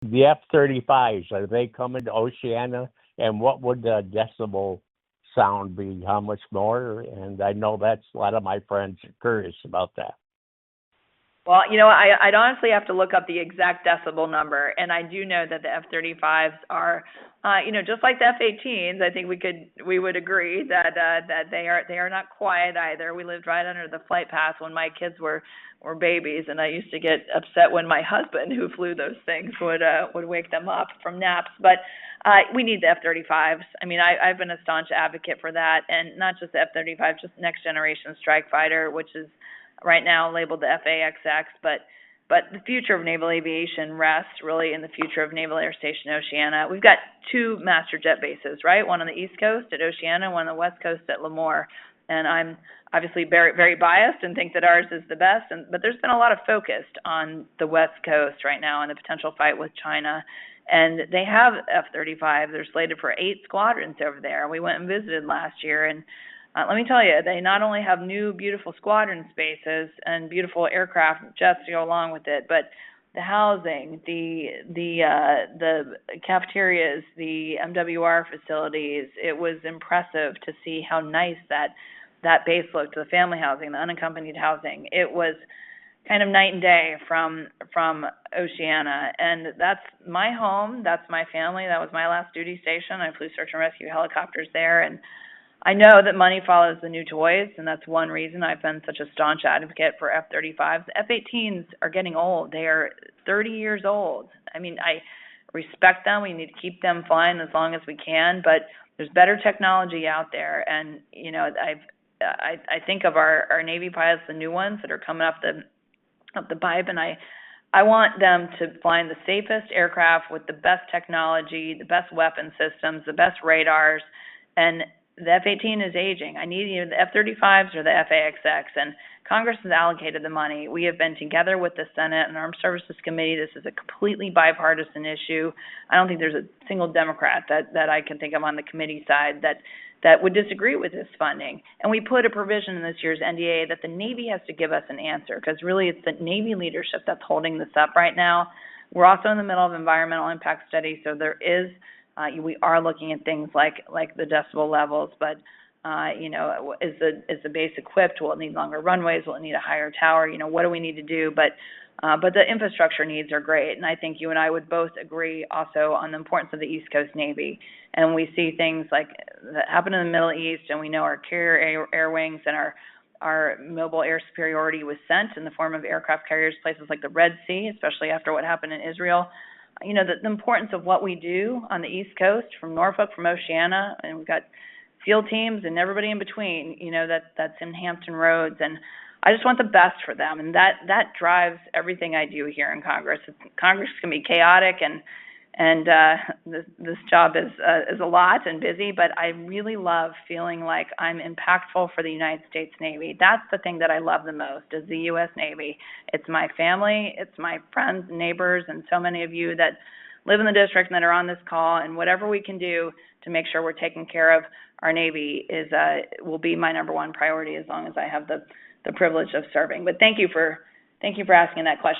The F-35s, are they coming to Oceana? And what would the decibel sound be? How much more? And I know that's a lot of my friends are curious about that. Well, I'd honestly have to look up the exact decibel number, and I do know that the F-35s are, just like the F-18s. I think we would agree that they are not quiet either. We lived right under the flight path when my kids were babies, and I used to get upset when my husband, who flew those things, would wake them up from naps. But we need the F-35s. I mean, I've been a staunch advocate for that, and not just the F-35, just next generation strike fighter, which is right now labeled the FAXX, but the future of naval aviation rests really in the future of Naval Air Station Oceana. We've got two master jet bases, right? One on the East Coast at Oceana, one on the West Coast at Lemoore. And I'm obviously very, very biased and think that ours is the best. But there's been a lot of focus on the West Coast right now and the potential fight with China. And they have F-35. They're slated for 8 squadrons over there. We went and visited last year, and let me tell you, they not only have new beautiful squadron spaces and beautiful aircraft jets to go along with it, but the housing, the cafeterias, the MWR facilities. It was impressive to see how nice that base looked, the family housing, the unaccompanied housing. It was kind of night and day from Oceana, and that's my home, that's my family, that was my last duty station. I flew search and rescue helicopters there, and I know that money follows the new toys, and that's one reason I've been such a staunch advocate for F-35s. F-18s are getting old. They are 30 years old. I mean, I respect them. We need to keep them flying as long as we can, but there's better technology out there. And, I think of our Navy pilots, the new ones that are coming up the pipe, and I want them to fly in the safest aircraft with the best technology, the best weapon systems, the best radars, and the F-18 is aging. I need either the F-35s or the FAXX, and Congress has allocated the money. We have been together with the Senate and Armed Services Committee. This is a completely bipartisan issue. I don't think there's a single Democrat that I can think of on the committee side that would disagree with this funding. And we put a provision in this year's NDA that the Navy has to give us an answer, because really it's the Navy leadership that's holding this up right now. We're also in the middle of environmental impact study, so there is we are looking at things like the decibel levels, but is the base equipped? Will it need longer runways? Will it need a higher tower? What do we need to do? But the infrastructure needs are great, and I think you and I would both agree also on the importance of the East Coast Navy. And we see things like that happen in the Middle East, and we know our carrier air wings and our mobile air superiority was sent in the form of aircraft carriers, places like the Red Sea, especially after what happened in Israel. The importance of what we do on the East Coast, from Norfolk, from Oceana, and we've got field teams and everybody in between, that's in Hampton Roads. And I just want the best for them, and that drives everything I do here in Congress. Congress can be chaotic, and this job is a lot and busy, but I really love feeling like I'm impactful for the United States Navy. That's the thing that I love the most, is the U.S. Navy. It's my family, it's my friends, neighbors, and so many of you that live in the district and that are on this call, and whatever we can do to make sure we're taking care of our Navy will be my number one priority as long as I have the privilege of serving. But thank you for asking that question.